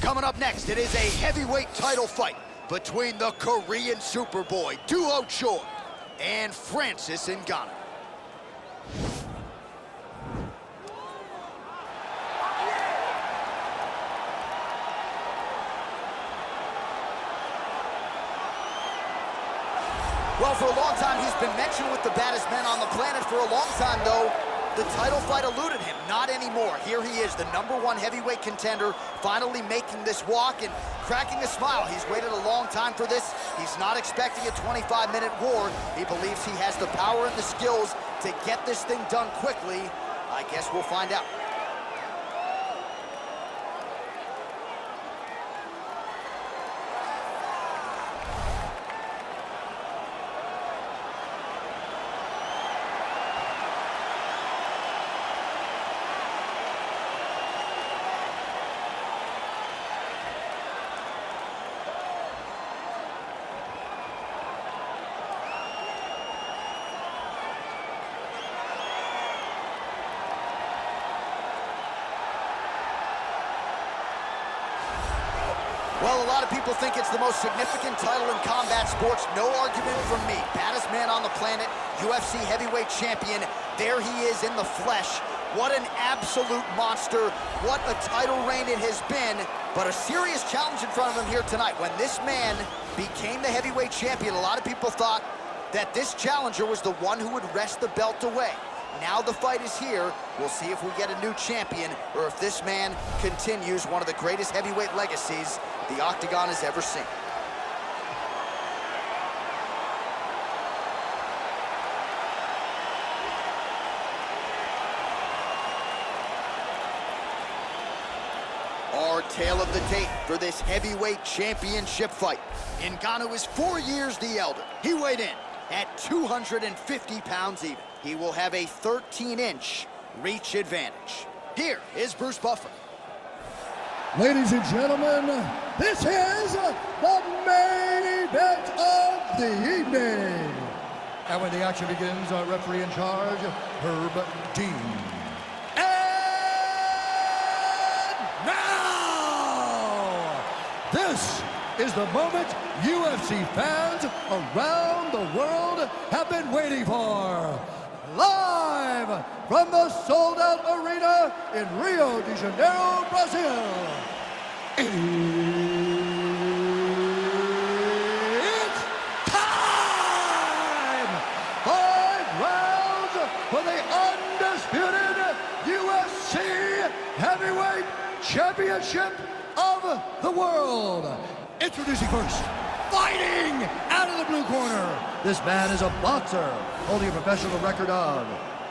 Coming up next, it is a heavyweight title fight between the Korean Superboy, Duho Choi, and Francis Ngannou. Well, for a long time, he's been mentioned with the baddest men on the planet. For a long time, though, the title fight eluded him. Not anymore. Here he is, the #1 heavyweight contender, finally making this walk and cracking a smile. He's waited a long time for this. He's not expecting a 25-minute war. He believes he has the power and the skills to get this thing done quickly. I guess we'll find out. Well, a lot of people think it's the most significant title in combat sports. No argument from me. Baddest man on the planet, UFC heavyweight champion. There he is in the flesh. What an absolute monster. What a title reign it has been. But a serious challenge in front of him here tonight. When this man became the heavyweight champion, a lot of people thought that this challenger was the one who would wrest the belt away. Now the fight is here. We'll see if we get a new champion or if this man continues one of the greatest heavyweight legacies the Octagon has ever seen. Our tale of the tape for this heavyweight championship fight. Ngannou is 4 years the elder. He weighed in at 250 pounds even. He will have a 13-inch reach advantage. Here is Bruce Buffer. Ladies and gentlemen, this is the main event of the evening. And when the action begins, our referee in charge, Herb Dean. And now, this is the moment UFC fans around the world have been waiting for. Live from the sold-out arena in Rio de Janeiro, Brazil. It's time! 5 rounds for the undisputed UFC Heavyweight Championship of the world. Introducing first, fighting out of the blue corner. This man is a boxer, holding a professional record of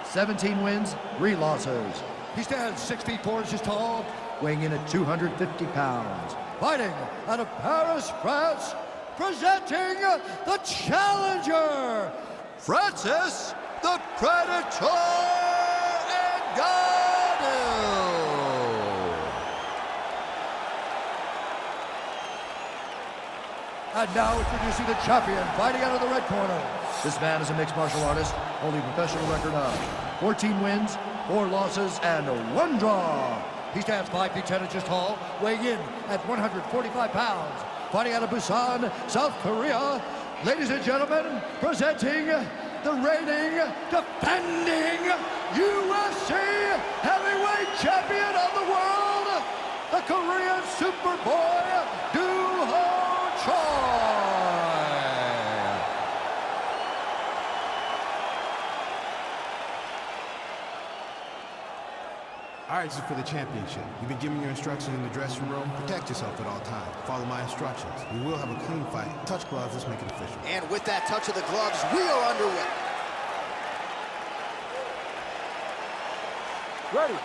17 wins, 3 losses. He stands 6 feet 4 inches tall, weighing in at 250 pounds. Fighting out of Paris, France, presenting the challenger, Francis the Predator Ngannou. And now introducing the champion, fighting out of the red corner. This man is a mixed martial artist, holding a professional record of 14 wins, 4 losses, and 1 draw. He stands 5 feet 10 inches tall, weighing in at 145 pounds. Fighting out of Busan, South Korea. Ladies and gentlemen, presenting the reigning, defending UFC heavyweight champion of the world, the Korean Superboy, Duho Choi. All right, this is for the championship. You've been giving your instructions in the dressing room. Protect yourself at all times. Follow my instructions. We will have a clean fight. Touch gloves, let's make it official. And with that touch of the gloves, we are underway. Ready.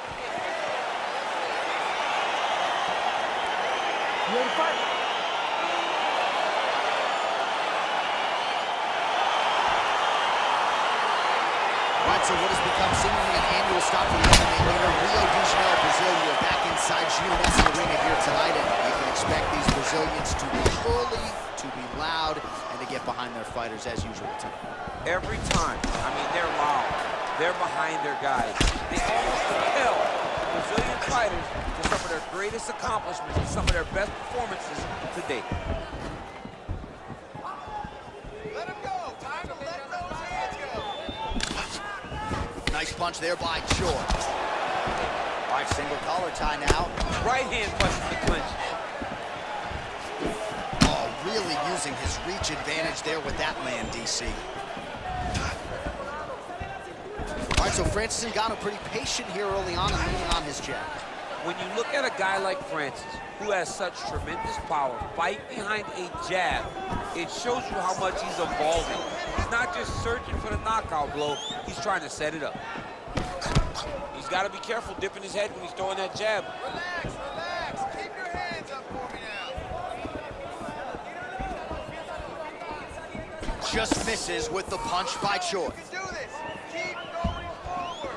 You ready to fight? All right, so what has become seemingly an annual stop for the MMA leader, Rio de Janeiro, Brazil. You are back inside GMS Arena here tonight, and you can expect these Brazilians to be early, to be loud, and to get behind their fighters as usual tonight. Every time. I mean, they're loud. They're behind their guys. They almost compel the Brazilian fighters to some of their greatest accomplishments and some of their best performances to date. Let him go. Time to let those hands go. Nice punch there by George. All right, single collar tie now. Right hand punches the clinch. Oh, really using his reach advantage there with that land, DC. All right, so Francis Ngannou pretty patient here early on and leaning on his jab. When you look at a guy like Francis, who has such tremendous power, fight behind a jab, it shows you how much he's evolving. He's not just searching for the knockout blow, he's trying to set it up. He's got to be careful dipping his head when he's throwing that jab. Relax, relax. Keep your hands up for me now. Just misses with the punch by George. Do this. Keep going forward.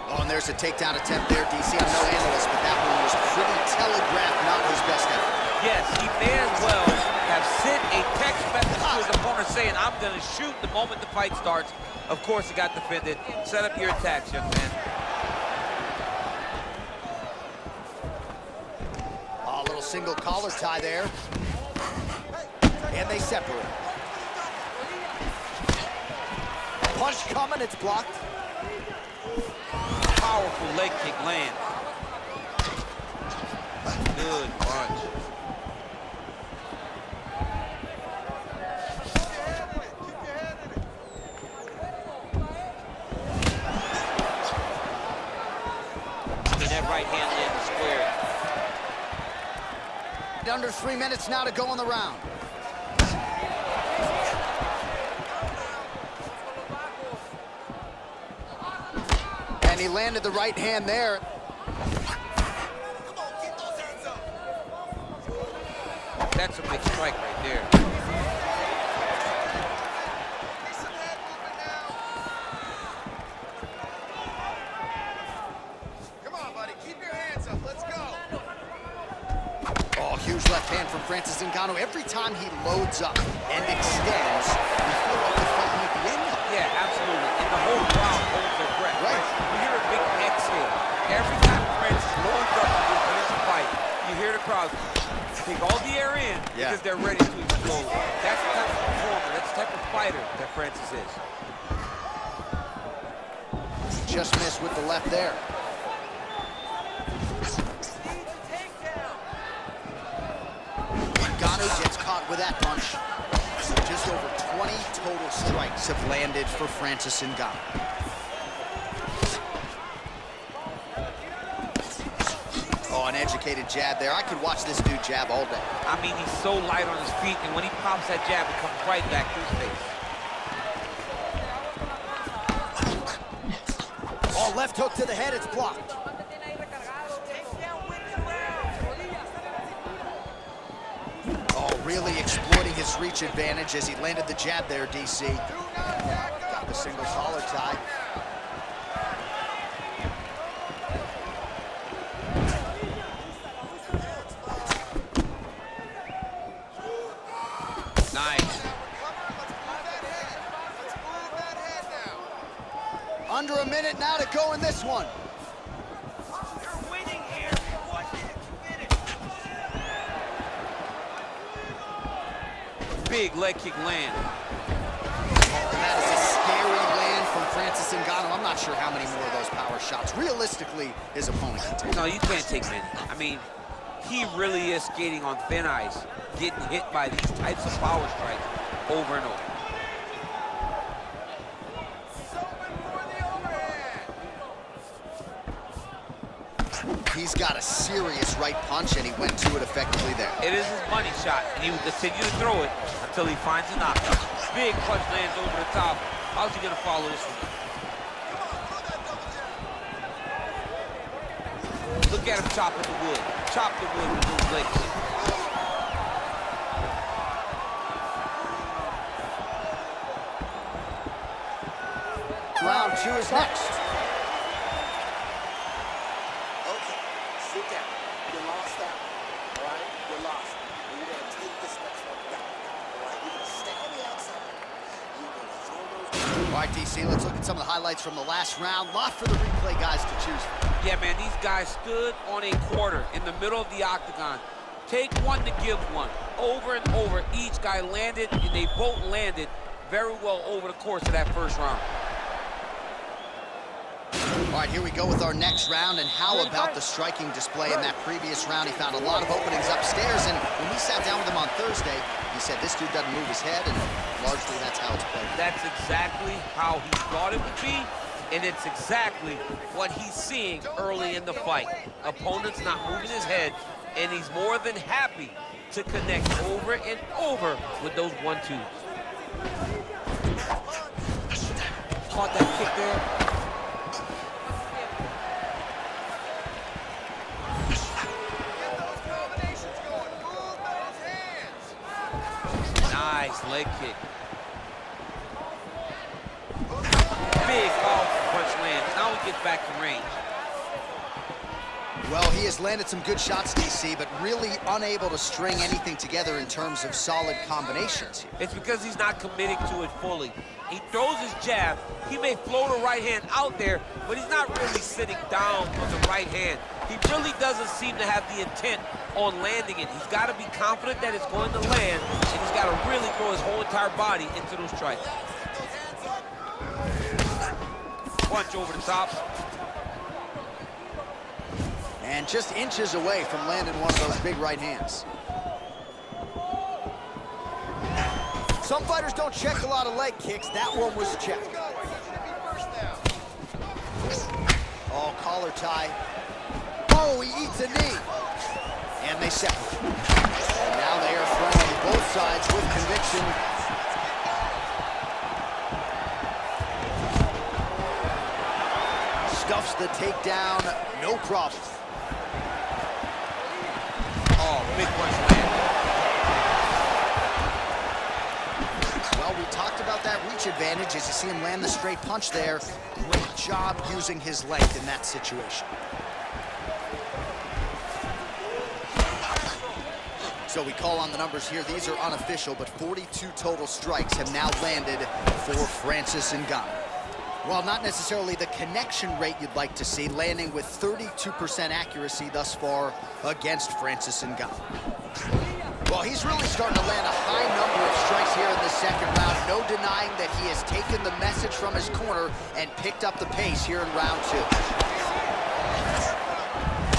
Oh, and there's a takedown attempt there, DC. I'm no analyst, but that one was pretty telegraphed, not his best effort. Yes, he may as well have sent a text message to his opponent saying, I'm going to shoot the moment the fight starts. Of course, he got defended. Set up your attacks, young man. A little single collar tie there. And they separate. Punch coming, it's blocked. Powerful leg kick land. Good punch. And that right hand landed square. Under 3 minutes now to go in the round. And he landed the right hand there. That's a big strike right there. Come on, buddy. Keep your hands up. Let's go. Oh, huge left hand from Francis Ngannou. Every time he loads up and extends, you feel like the fight might be in. Yeah, absolutely. And the whole crowd holds their breath. Right. You hear a big exhale. Every time Francis loads up to this fight, you hear the crowd take all the air in because they're ready to explode. That's the type of performer, that's the type of fighter that Francis is. Just missed with the left there. Ngannou gets caught with that punch. Just over 20 total strikes have landed for Francis Ngannou. Oh, an educated jab there. I could watch this dude jab all day. I mean, he's so light on his feet, and when he pops that jab, it comes right back to his face. Oh, left hook to the head, it's blocked. Oh, really exploiting his reach advantage as he landed the jab there, DC. Got the single collar tie. Nice. Under a minute now to go in this one. You're winning here. Big leg kick land. That is a scary land from Francis Ngannou. I'm not sure how many more of those power shots realistically his opponent can take. No, you can't take many. I mean, he really is skating on thin ice, getting hit by these types of power strikes over and over. He's got a serious right punch, and he went to it effectively there. It is his money shot, and he will continue to throw it until he finds a knockout. Big punch lands over the top. How's he gonna follow this one? Look at him chopping the wood. Chop the wood with those legs. Round 2 is next. Okay, sit down. You lost out. All right? You lost. And you're going to take this next one down. All right? You're going to stay on the outside. You're going to throw those... All right, right, DC, let's look at some of the highlights from the last round. Lot for the replay guys to choose from. Yeah, man, these guys stood on a quarter in the middle of the octagon. Take one to give one. Over and over, each guy landed, and they both landed very well over the course of that first round. All right, here we go with our next round, and how about the striking display in that previous round? He found a lot of openings upstairs, and when we sat down with him on Thursday, he said this dude doesn't move his head, and largely that's how it's played. That's exactly how he thought it would be, and it's exactly what he's seeing early in the fight. Opponent's not moving his head, and he's more than happy to connect over and over with those 1-2s. Caught that kick there. Nice leg kick. Big powerful punch lands. Now he gets back to range. Well, he has landed some good shots, DC, but really unable to string anything together in terms of solid combinations here. It's because he's not committing to it fully. He throws his jab. He may float a right hand out there, but he's not really sitting down on the right hand. He really doesn't seem to have the intent on landing it. He's got to be confident that it's going to land, and he's got to really throw his whole entire body into those strikes. Punch over the top. And just inches away from landing one of those big right hands. Some fighters don't check a lot of leg kicks. That one was checked. Oh, collar tie. Oh, he eats a knee. And they separate. And now they are throwing both sides with conviction. Stuffs the takedown, no problem. Oh, big punch land. Well, we talked about that reach advantage as you see him land the straight punch there. Great job using his length in that situation. So we call on the numbers here. These are unofficial, but 42 total strikes have now landed for Francis Ngannou. While not necessarily the connection rate you'd like to see, landing with 32% accuracy thus far against Francis Ngannou. Well, he's really starting to land a high number of strikes here in the second round. No denying that he has taken the message from his corner and picked up the pace here in round 2.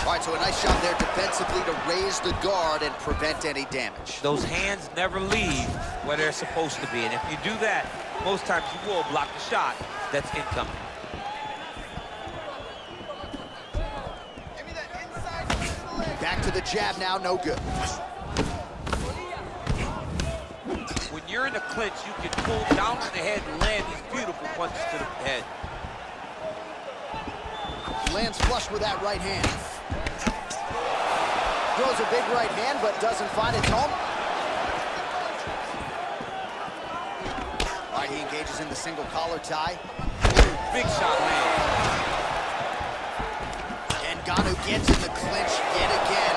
All right, so a nice shot there defensively to raise the guard and prevent any damage. Those hands never leave where they're supposed to be, and if you do that, most times you will block the shot that's incoming. Back to the jab now, no good. When you're in a clinch, you can pull down on the head and land these beautiful punches to the head. Lands flush with that right hand. Throws a big right hand, but doesn't find its home. All right, he engages in the single collar tie. Big shot land. And Ngannou gets in the clinch yet again.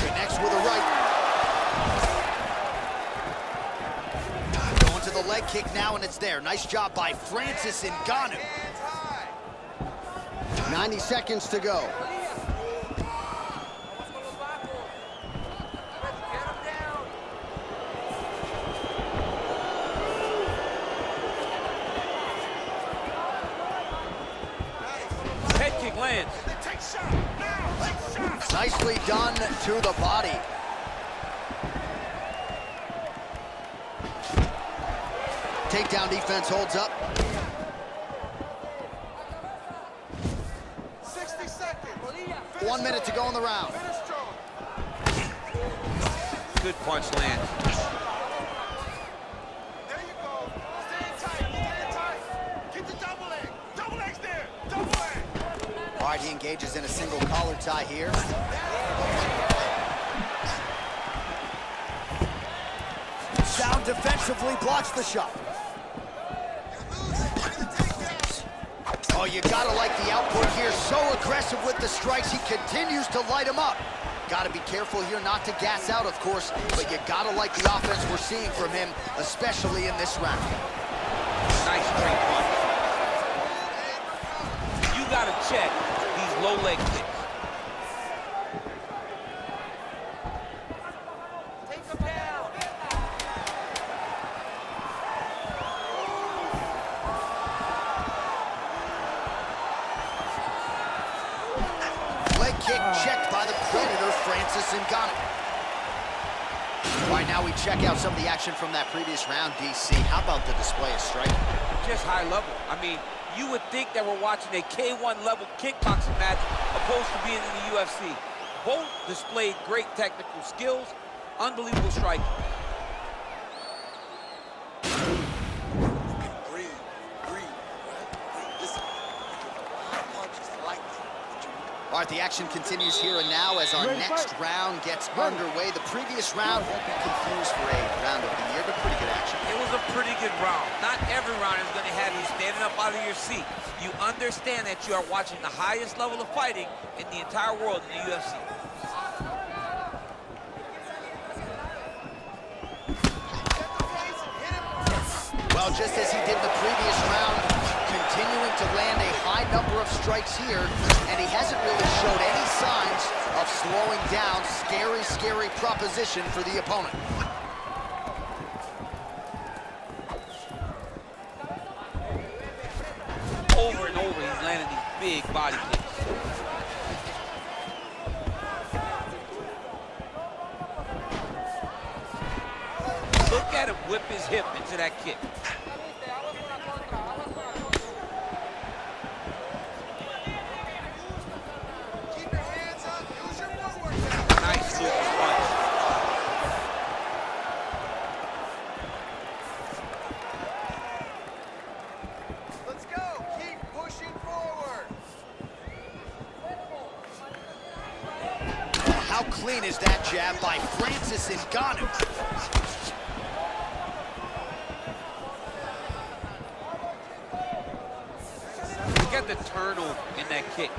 Connects with a right. Going to the leg kick now, and it's there. Nice job by Francis Ngannou. 90 seconds to go. Head kick lands. Nicely done to the body. Takedown defense holds up. 60 seconds. 1 minute to go in the round. Good punch land. There you go. Stand tight. Stand tight. Get the double leg. Double legs there. Double leg. All right, he engages in a single collar tie here. Sound defensively blocks the shot. Oh, you gotta like the output here. So aggressive with the strikes. He continues to light him up. Got to be careful here not to gas out, of course, but you got to like the offense we're seeing from him, especially in this round. Nice straight punch. You got to check these low leg kicks. Leg kick checked by the Predator, Francis Ngannou. All right, now we check out some of the action from that previous round, DC. How about the display of striking? Just high level. I mean, you would think that we're watching a K1 level kickboxing match opposed to being in the UFC. Both displayed great technical skills, unbelievable striking. All right, the action continues here and now as our next round gets underway. The previous round won't be confused for a round of the year, but pretty good action. It was a pretty good round. Not every round is going to have you standing up out of your seat. You understand that you are watching the highest level of fighting in the entire world in the UFC. Well, just as he did the previous round, continuing to land a high number of strikes here, and he hasn't really showed any signs of slowing down. Scary, scary proposition for the opponent. Over and over, he's landing these big body kicks. Look at him whip his hip into that kick. Keep your hands up. Use your footwork now. Nice super punch. Let's go. Keep pushing forward. How clean is that jab by Francis Ngannou? Look at the turnover in that kick.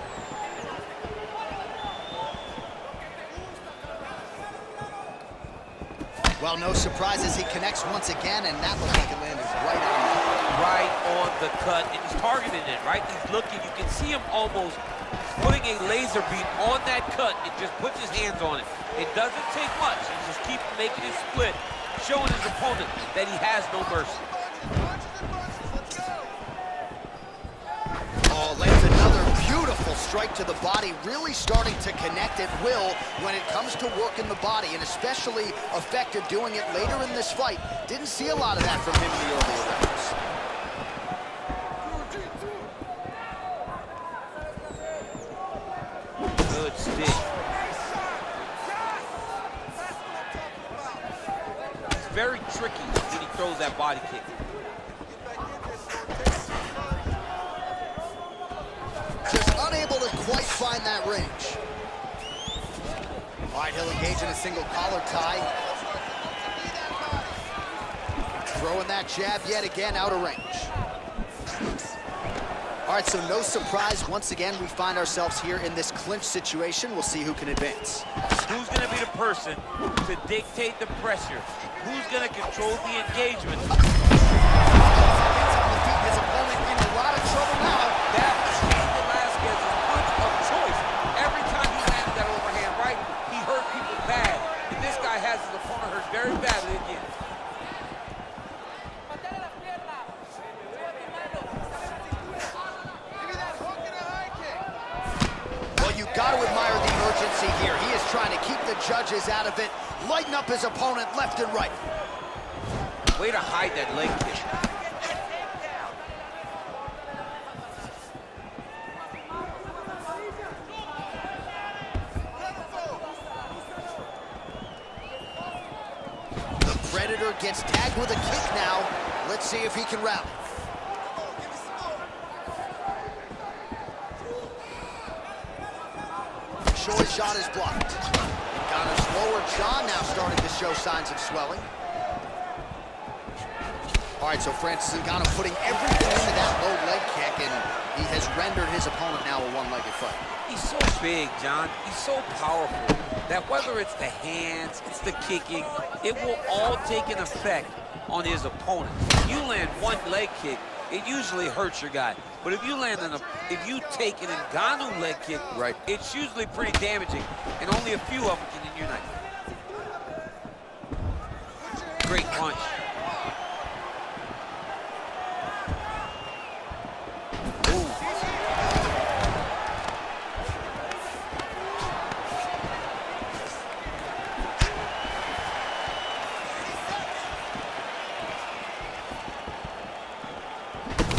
Well, no surprises. He connects once again, and that looks like it landed right on the Right on the cut, and he's targeting it, right? He's looking, you can see him almost putting a laser beam on that cut and just puts his hands on it. It doesn't take much, he just keeps making it split, showing his opponent that he has no mercy. Let's go. Oh, lands another beautiful strike to the body, really starting to connect at will when it comes to working the body, and especially effective doing it later in this fight. Didn't see a lot of that from him in the earlier rounds. Good stick. It's very tricky when he throws that body kick. Just unable to quite find that range. All right, he'll engage in a single collar tie. Throwing that jab yet again out of range. All right, so no surprise. Once again, we find ourselves here in this clinch situation. We'll see who can advance. Who's going to be the person to dictate the pressure? Who's going to control the engagement? His opponent in a lot of trouble now. That was Velasquez's punch of choice. Every time he landed that overhand right, he hurt people bad. And this guy has his opponent hurt very badly again. Got to admire the urgency here. He is trying to keep the judges out of it, lighten up his opponent left and right. Way to hide that leg kick. The Predator gets tagged with a kick now. Let's see if he can rally. Short shot is blocked. Ngannou's lower jaw now starting to show signs of swelling. All right, so Francis Ngannou putting everything into that low leg kick, and he has rendered his opponent now a one-legged fight. He's so big, John. He's so powerful that whether it's the hands, it's the kicking, it will all take an effect on his opponent. If you land one leg kick, it usually hurts your guy. But if you take an Ngannou leg kick, right, it's usually pretty damaging, and only a few of them can unite. Great punch.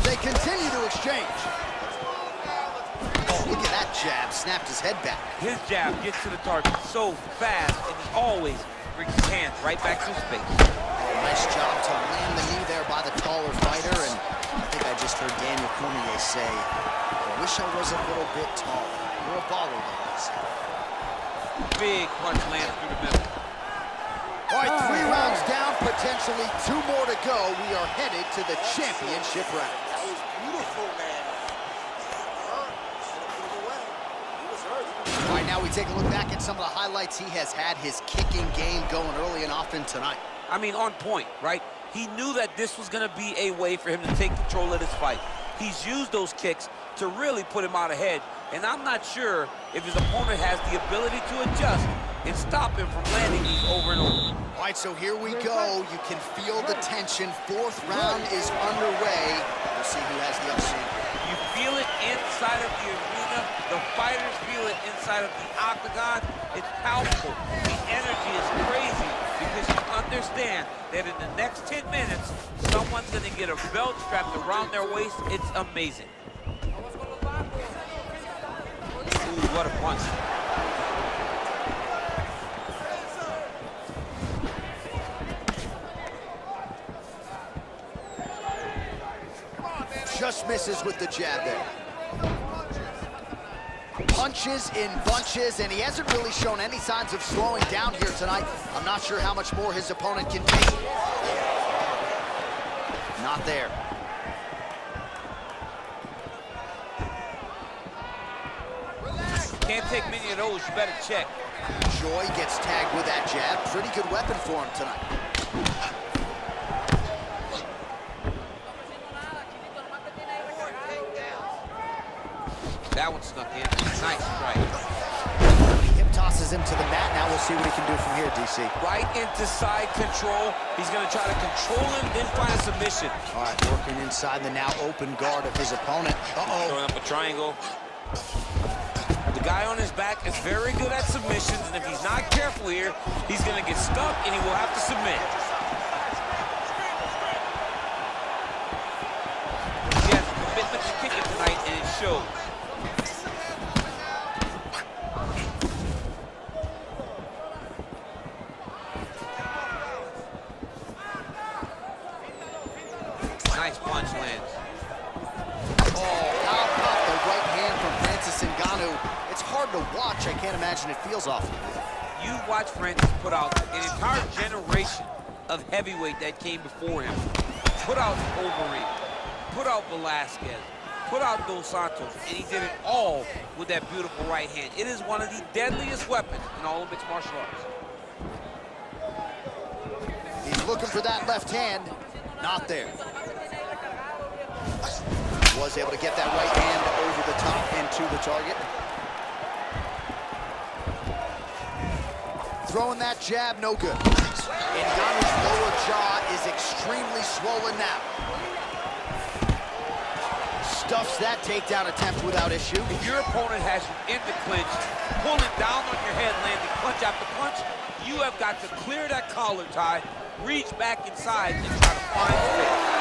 They continue to exchange. Oh, look at that jab. Snapped his head back. His jab gets to the target so fast, and he always brings his hands right back to his face. Oh, nice job to land the knee there by the taller fighter, and I think I just heard Daniel Cormier say, I wish I was a little bit taller. You're a baller, though, he said. Big punch lands through the middle. All right, 3 rounds down, potentially 2 more to go. We are headed to the championship round. That was beautiful, man. All right, now we take a look back at some of the highlights. He has had his kicking game going early and often tonight. I mean, on point, right? He knew that this was going to be a way for him to take control of this fight. He's used those kicks to really put him out ahead, and I'm not sure if his opponent has the ability to adjust and stop him from landing these over and over. All right, so here we go. You can feel the tension. 4th round is underway. We'll see who has the upset. You feel it inside of the arena. The fighters feel it inside of the octagon. It's palpable. The energy is crazy because you understand that in the next 10 minutes, someone's going to get a belt strapped around their waist. It's amazing. Ooh, what a punch. Just misses with the jab there. Punches in bunches, and he hasn't really shown any signs of slowing down here tonight. I'm not sure how much more his opponent can take. Not there. Can't take many of those, you better check. Joy gets tagged with that jab. Pretty good weapon for him tonight. That one snuck in. Nice strike. Hip tosses him to the mat. Now we'll see what he can do from here, DC. Right into side control. He's going to try to control him, then find a submission. All right, working inside the now open guard of his opponent. Uh-oh. Throwing up a triangle. The guy on his back is very good at submissions, and if he's not careful here, he's going to get stuck, and he will have to submit. He has a commitment to kicking tonight, and it shows. Nice punch lands. Oh, how about the right hand from Francis Ngannou? It's hard to watch. I can't imagine it feels awful. You watch Francis put out an entire generation of heavyweight that came before him. Put out Overeem, put out Velasquez, put out Dos Santos, and he did it all with that beautiful right hand. It is one of the deadliest weapons in all of mixed martial arts. He's looking for that left hand. Not there. Was able to get that right hand over the top and to the target. Throwing that jab, no good. Ngannou's lower jaw is extremely swollen now. Stuffs that takedown attempt without issue. If your opponent has you in the clinch, pulling down on your head, landing punch after punch, you have got to clear that collar tie, reach back inside, and try to find space.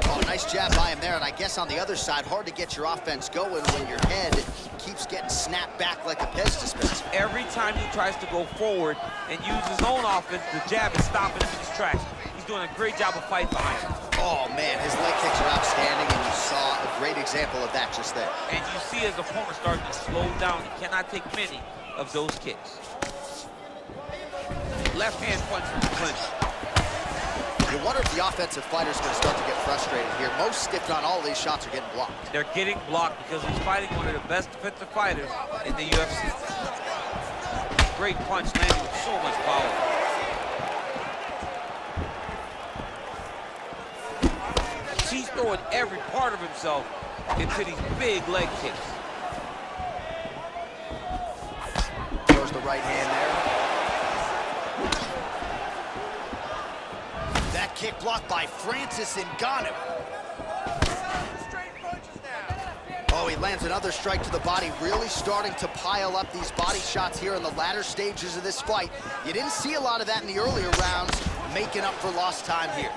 Oh, nice jab by him there, and I guess on the other side, hard to get your offense going when your head keeps getting snapped back like a Pez dispenser. Every time he tries to go forward and use his own offense, the jab is stopping him in his tracks. He's doing a great job of fighting behind him. Oh, man, his leg kicks are outstanding, and you saw a great example of that just there. And you see his opponent starting to slow down. He cannot take many of those kicks. Left hand punch from the clinch. You wonder if the offensive fighter's going to start to get frustrated here. Most, if not all, of these shots are getting blocked. They're getting blocked because he's fighting one of the best defensive fighters in the UFC. Great punch landing with so much power. He's throwing every part of himself into these big leg kicks. Throws the right hand there. That kick blocked by Francis Ngannou. Oh, he lands another strike to the body, really starting to pile up these body shots here in the latter stages of this fight. You didn't see a lot of that in the earlier rounds, making up for lost time here.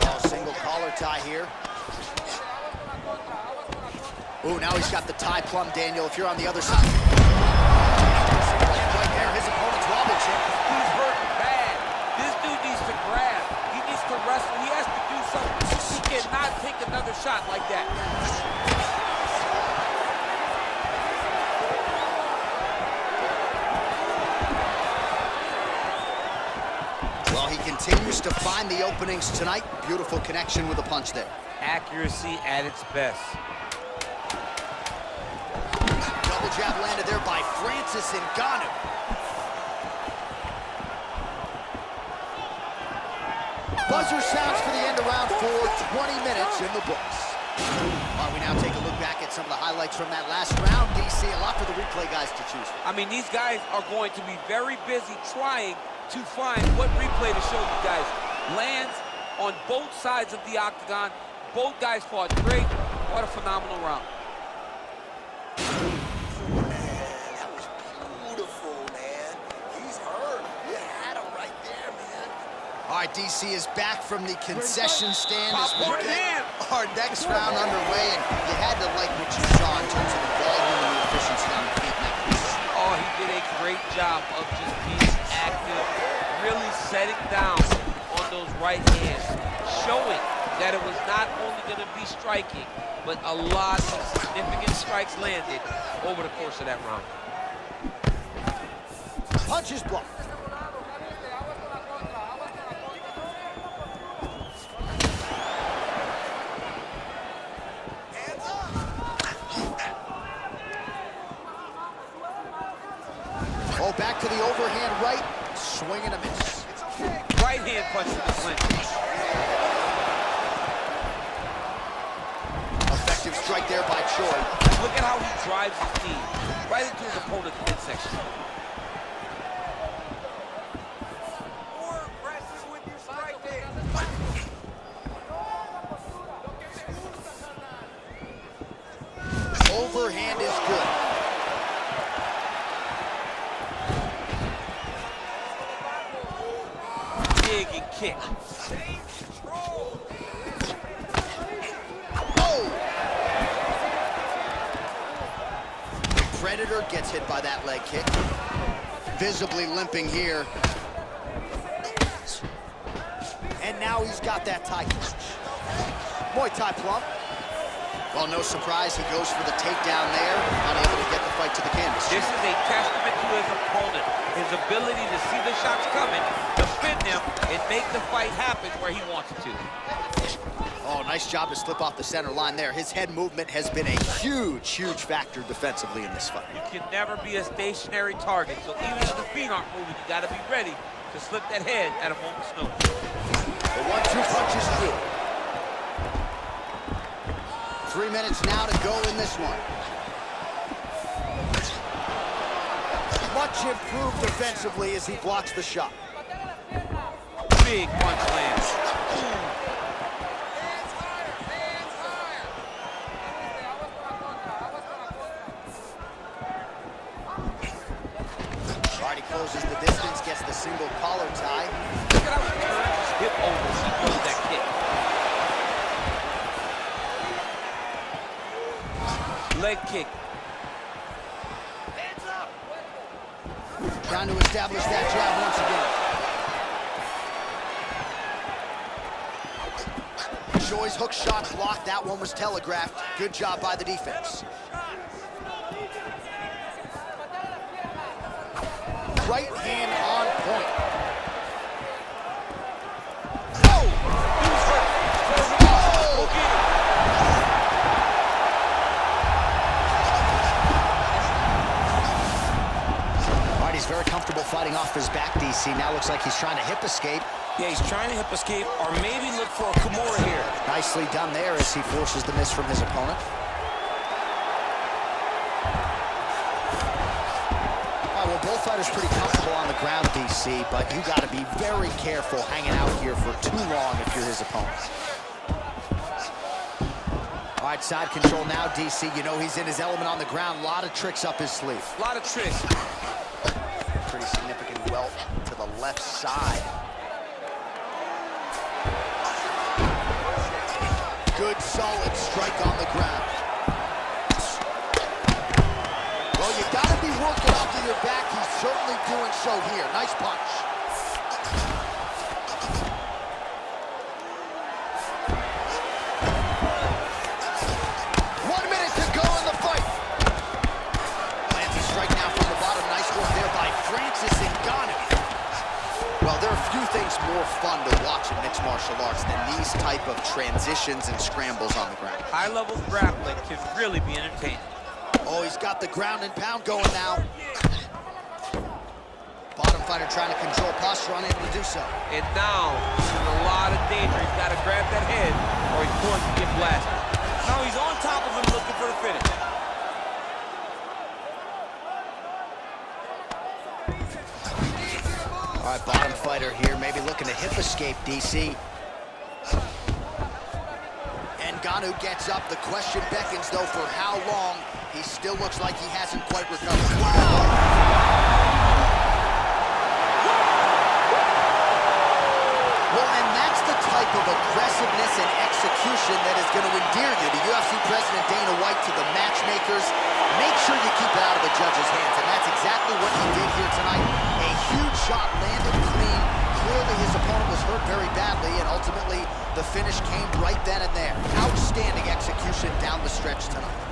Oh, single collar tie here. Ooh, now he's got the tie plumb, Daniel, if you're on the other side. Right there, his opponent's wobble chip. He's hurt bad. This dude needs to grab. He needs to wrestle. He has to do something. He cannot take another shot like that. Well, he continues to find the openings tonight. Beautiful connection with a punch there. Accuracy at its best. Double jab landed there by Francis Ngannou. Buzzer sounds for the end of round 4, 20 minutes in the books. All right, we now take a look back at some of the highlights from that last round. DC, a lot for the replay guys to choose from. I mean, these guys are going to be very busy trying to find what replay to show you guys. Lands on both sides of the octagon. Both guys fought great. What a phenomenal round. That was beautiful, man. He's hurt. You had him right there, man. All right, DC is back from the concession stand as we Popcorn get in. our next round underway, and you had to like what you saw in terms of the volume and the efficiency on the feet. Oh, he did a great job of just being active, really setting down on those right hands, showing that it was not only going to be striking, but a lot of significant strikes landed over the course of that round. Punches blocked. Oh, back to the overhand right, swing and a miss. Right hand punch to the clinch. Effective strike there by Choi. Look at how he drives his knee right into his opponent's midsection. More aggressive with your strike there. Overhand is good. Big and kick. Oh! The Predator gets hit by that leg kick. Visibly limping here. And now he's got that tie punch. Muay Thai plump. Well, no surprise, he goes for the takedown there. Unable to get the fight to the canvas. This is a testament to his opponent. His ability to see the shots coming, defend them, and make the fight happen where he wants it to. Oh, nice job to slip off the center line there. His head movement has been a huge, huge factor defensively in this fight. You can never be a stationary target, so even if the feet aren't moving, you gotta be ready to slip that head at a moment's notice. The 1-2 punch is through. 3 minutes now to go in this one. Much improved defensively as he blocks the shot. Big punch lands. Alright, he closes the distance, gets the single collar tie. Look at how he turns his hip over as he throws that kick. Leg kick. Trying to establish that jab once again. Joy's hook shot blocked. That one was telegraphed. Good job by the defense. Right hand on point. Oh! He was hurt. Oh! All right, he's very comfortable fighting off his back, DC. Now looks like he's trying to hip escape. Yeah, he's trying to hip escape or maybe look for a Kimura here. Nicely done there as he forces the miss from his opponent. Well, both fighters pretty comfortable on the ground, DC, but you got to be very careful hanging out here for too long if you're his opponent. All right, side control now, DC. You know he's in his element on the ground. A lot of tricks up his sleeve. A lot of tricks. Pretty significant welt to the left side. Good, solid strike on the ground. Well, you gotta be working off of your back. He's certainly doing so here. Nice punch. One minute to go in the fight. Lands a strike now from the bottom. Nice work there by Francis Ngannou. Well, there are few things more fun to watch in mixed martial arts than these type of transitions and scrambles on the ground. High-level grappling can really be entertaining. Oh, he's got the ground and pound going now. Bottom fighter trying to control posture, unable to do so. And now, he's in a lot of danger. He's got to grab that head or he's going to get blasted. Now he's on top of him looking for the finish. All right, bottom fighter here, maybe looking to hip escape, DC. Ngannou gets up. The question beckons, though, for how long. He still looks like he hasn't quite recovered. Wow! Well, and that's the type of aggressiveness and execution that is going to endear you to UFC President Dana White, to the matchmakers. Make sure you keep it out of the judges' hands, and that's exactly what he did here tonight. A huge shot landed clean. Clearly his opponent was hurt very badly, and ultimately the finish came right then and there. Outstanding execution down the stretch tonight.